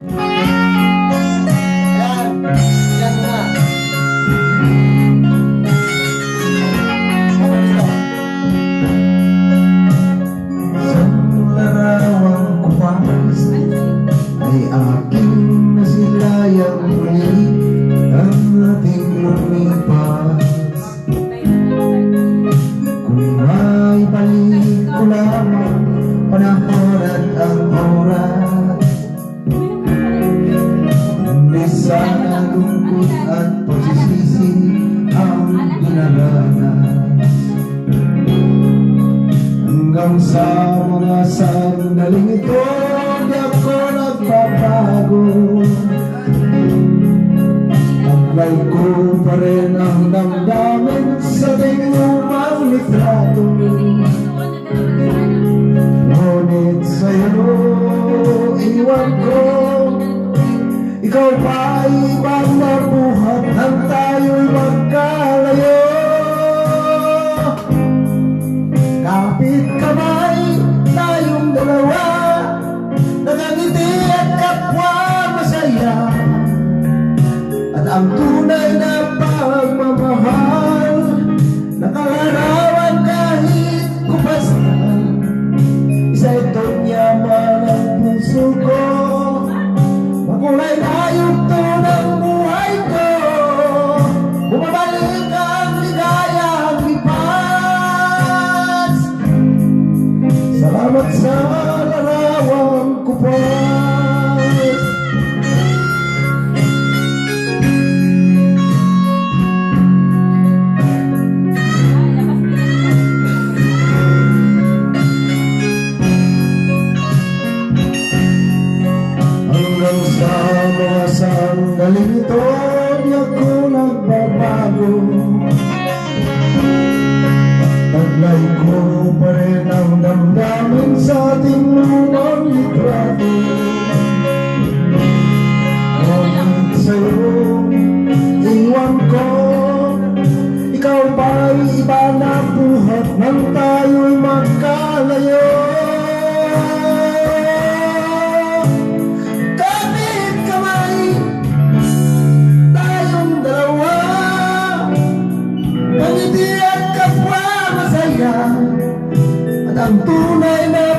Ayan, yan na. Isang larawang kupas ay aking nasilayang muli ang ating lumipas. Kung may balik ko lamang panahon at ang oras, hindi sana lungkot at pagsisisi ang pinaranas. Hanggang sa mga sandaling ito, di ako nagbabago. Taglay ko pa rin ang damdamin sa lumang litrato. Ngunit sa'yo, iwan ko, ikaw pa ay ibang mabuhat nang tayo'y magkalayo. Kapit kamay, tayong dalawa, nakangiti at kapwa masaya. At ang tunay na pagmamahal, nakalarawan kahit kupas na. Isa itong yaman ang puso ko, makulay na yugto ng buhay ko. Bumabalik ang ligayang lipas. Salamat sa larawang kupas. Hanggang sa mga sandaling ito, di ako nagbabago. Taglay ko pa rin ang damdamin sa ating lumang litrato. Ngunit sa'yo, iwan ko, ikaw ba'y iba na buhat nang tayo'y magkalayo. Kapit kamay, tayong dalawa, pangiti at kapwa masaya. At ang tunay na